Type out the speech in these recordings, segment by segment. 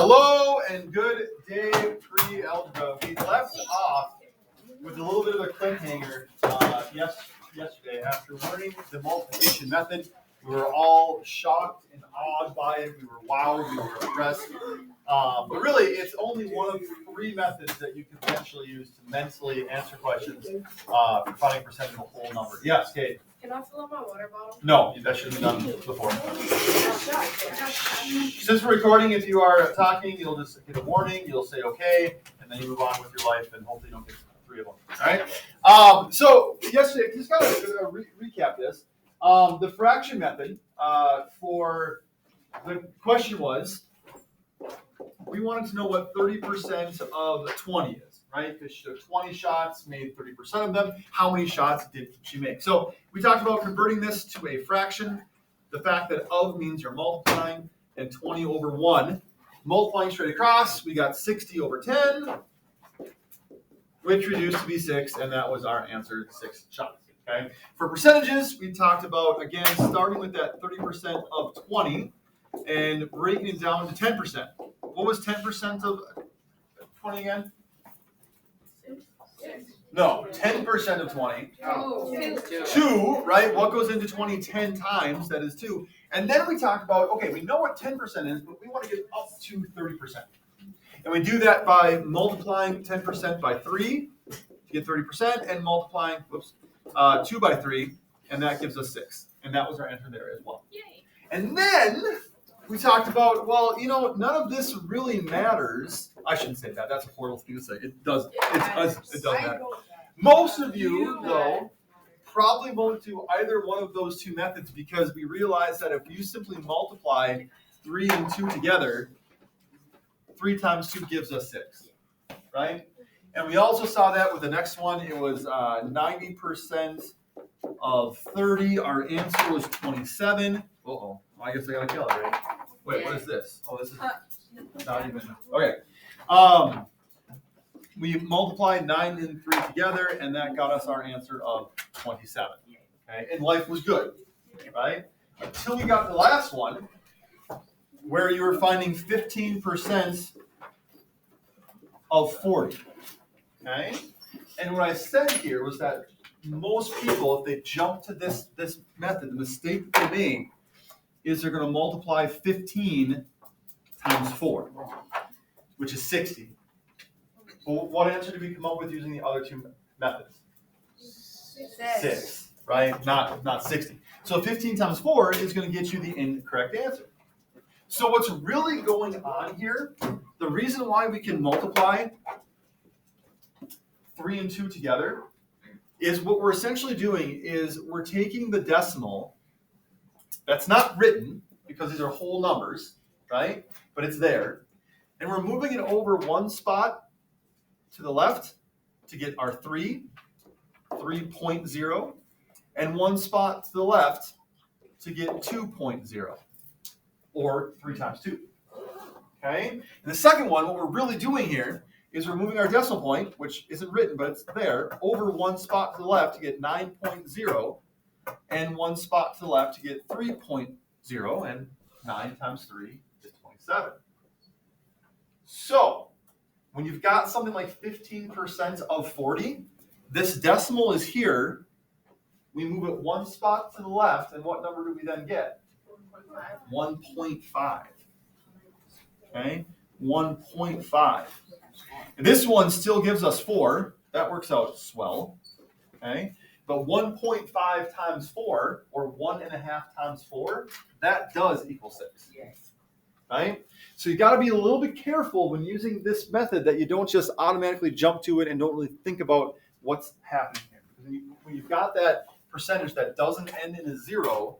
Hello and good day, pre-algebra. We left off with a little bit of a cliffhanger yesterday. After learning the multiplication method, we were all shocked and awed by it. We were wowed, we were impressed. But really, it's only one of three methods that you can potentially use to mentally answer questions for finding percent of a whole number. Yes, Kate? Can I fill up my water bottle? No, that should have been done before. Since we're recording, if you are talking, you'll just get a warning, you'll say okay, and then you move on with your life, and hopefully you don't get three of them. All right? So yesterday, just kind of recap this. The fraction method for the question was, we wanted to know what 30% of 20 is, right? Because she took 20 shots, made 30% of them. How many shots did she make? So we talked about converting this to a fraction. The fact that of means you're multiplying, and 20 over 1. Multiplying straight across, we got 60 over 10, which reduced to be 6, and that was our answer, 6 shots. Okay. For percentages, we talked about, again, starting with that 30% of 20 and breaking it down to 10%. What was 10% of 20 again? 6. No, 10% of 20. 2, right? What goes into 20 10 times? That is 2. And then we talked about, okay, we know what 10% is, but we want to get up to 30%. And we do that by multiplying 10% by 3 to get 30%, and multiplying 2 by 3, and that gives us 6. And that was our answer there as well. Yay. And then we talked about, well, you know, none of this really matters. I shouldn't say that. That's a horrible thing to say. It does. It does matter. Most of you, though, probably won't do either one of those two methods, because we realize that if you simply multiply 3 and 2 together, 3 times 2 gives us 6, right? And we also saw that with the next one. It was 90% of 30. Our answer was 27. Uh-oh. I guess I got to calibrate. Wait, what is this? Oh, this is not even. Okay. We multiplied 9 and 3 together, and that got us our answer of 27. Okay, and life was good, right? Until we got to the last one, where you were finding 15% of 40. Okay, and what I said here was that most people, if they jump to this method, the mistake that they made is they're going to multiply 15 times 4, which is 60. Well, what answer did we come up with using the other two methods? 6, right? Not 60. So 15 times 4 is going to get you the incorrect answer. So what's really going on here, the reason why we can multiply 3 and 2 together is what we're essentially doing is we're taking the decimal that's not written, because these are whole numbers, right? But it's there. And we're moving it over one spot to the left to get our 3.0, and one spot to the left to get 2.0, or 3 times 2. Okay? And the second one, what we're really doing here is we're moving our decimal point, which isn't written, but it's there, over one spot to the left to get 9.0, and one spot to the left to get 3.0, and 9 times 3 is 27. So, when you've got something like 15% of 40, this decimal is here. We move it one spot to the left, and what number do we then get? 1.5. Okay? 1.5. And this one still gives us 4. That works out swell. Okay? But 1.5 times 4, or 1.5 times 4, that does equal 6. Yes. Right? So you got to be a little bit careful when using this method that you don't just automatically jump to it and don't really think about what's happening here. When you've got that percentage that doesn't end in a 0,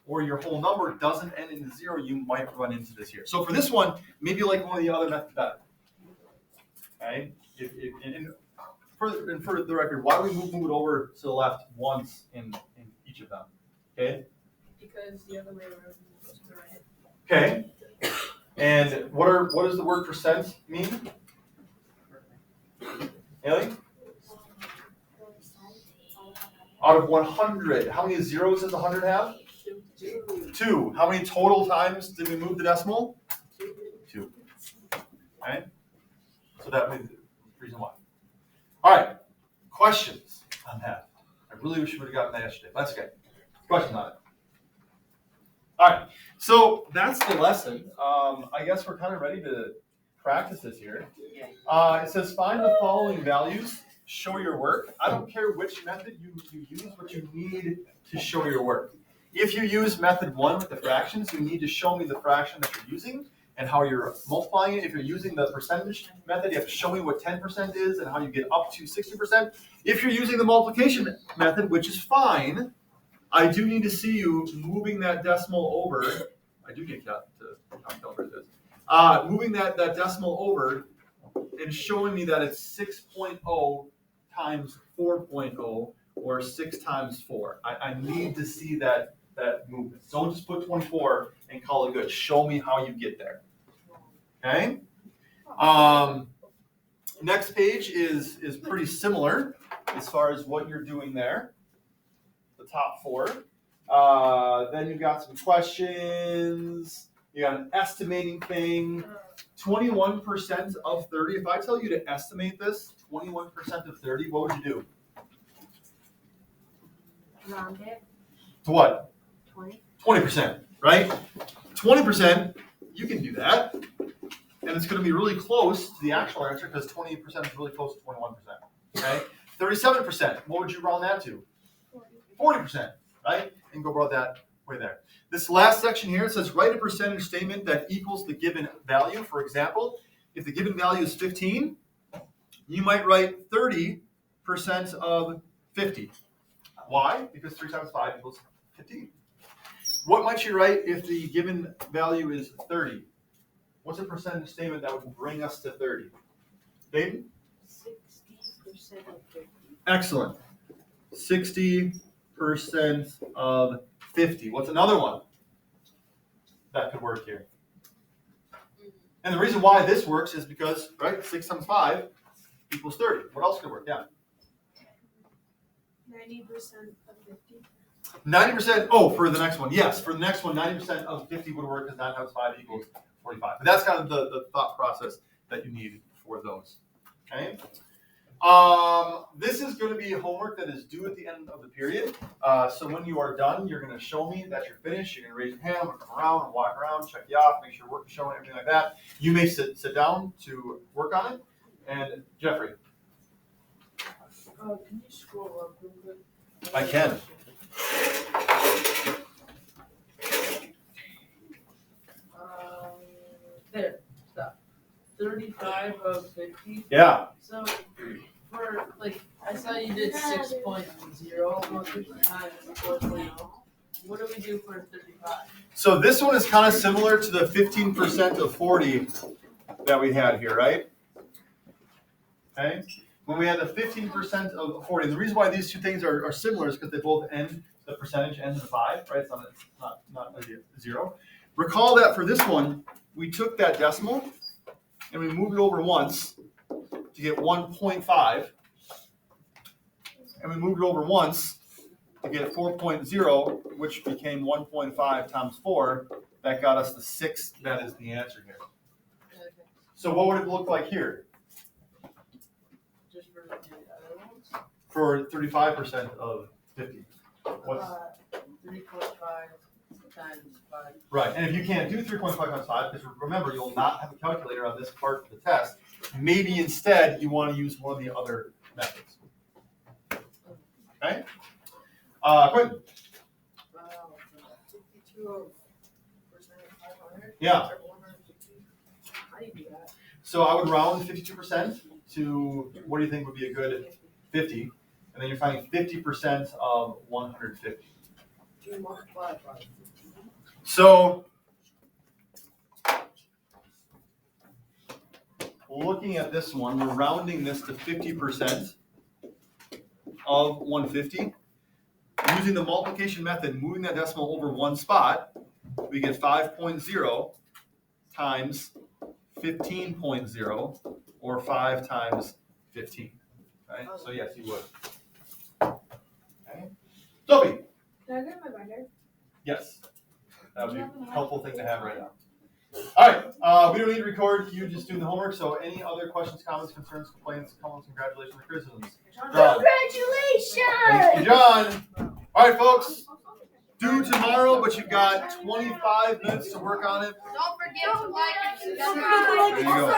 or your whole number doesn't end in a 0, you might run into this here. So for this one, maybe you like one of the other methods better. Okay? For the record, why do we move it over to the left once in each of them? Okay? Because the other way around goes to the right. Okay. And what does the word percent mean? Haley? Out of 100, how many zeros does 100 have? 2. How many total times did we move the decimal? 2. Okay? So that would be the reason why. All right, questions on that? I really wish we would have gotten that yesterday. That's okay. Questions on it? All right, so that's the lesson. I guess we're kind of ready to practice this here. It says find the following values, show your work. I don't care which method you use, but you need to show your work. If you use method 1 with the fractions, you need to show me the fraction that you're using and how you're multiplying it. If you're using the percentage method, you have to show me what 10% is and how you get up to 60%. If you're using the multiplication method, which is fine, I do need to see you moving that decimal over. I do need to calculate this. Moving that decimal over and showing me that it's 6.0 times 4.0 or 6 times 4. I need to see that movement. Don't just put 24 and call it good. Show me how you get there. Okay? Next page is pretty similar as far as what you're doing there. The top 4. Then you've got some questions. You got an estimating thing. 21% of 30. If I tell you to estimate this, 21% of 30, what would you do? Round it. To what? 20. 20%, right? 20%, you can do that. And it's going to be really close to the actual answer because 20% is really close to 21%. Okay? 37%, what would you round that to? 40%, right? And go about that way there. This last section here, it says write a percentage statement that equals the given value. For example, if the given value is 15, you might write 30% of 50. Why? Because 3 times 5 equals 15. What might you write if the given value is 30? What's a percentage statement that would bring us to 30? Dayton? 60% of 50. Excellent. 60% of 50. What's another one that could work here? And the reason why this works is because, right, 6 times 5 equals 30. What else could work? Yeah. 90% of 50. 90%, oh, for the next one. Yes, for the next one, 90% of 50 would work because 9 times 5 equals 45. But that's kind of the thought process that you need for those. Okay? This is going to be homework that is due at the end of the period. So when you are done, you're going to show me that you're finished. You're going to raise your hand, I'm going to come around and walk around, check you off, make sure work is showing, everything like that. You may sit down to work on it. And Jeffrey. Can you scroll up real quick? I can. There, stop. 35 of 50. Yeah. So, for, like, I saw you did 6.0 more 50 times 4.0. What do we do for 35? So this one is kind of similar to the 15% of 40 that we had here, right? Okay. When we had the 15% of 40, the reason why these two things are similar is because they both end, the percentage ends in 5, right? It's not a 0. Recall that for this one, we took that decimal and we moved it over once to get 1.5. And we moved it over once to get 4.0, which became 1.5 times 4. That got us the 6. That is the answer here. So what would it look like here? Just for the other ones? For 35% of 50. What's 3.5 times 5. right? And if you can't do 3.5 times 5, because remember, you'll not have a calculator on this part of the test. Maybe instead you want to use one of the other methods. Okay? Quentin. 52% of 500? Yeah. How do you do that? So I would round 52% to what do you think would be a good 50? And then you're finding 50% of 150. Do you multiply by 50? So looking at this one, we're rounding this to 50% of 150. Using the multiplication method, moving that decimal over one spot, we get 5.0 times 15.0, or 5 times 15. Right? So yes, you would. Okay. Sophie. Can I get my binder? Yes. That would be a helpful thing to have right now. All right, we don't need to record you just doing the homework. So, any other questions, comments, concerns, complaints, comments, congratulations, or criticisms? John. Congratulations! Thank you, John. All right, folks. Due tomorrow, but you've got 25 minutes to work on it. Don't forget to like and subscribe. There you go.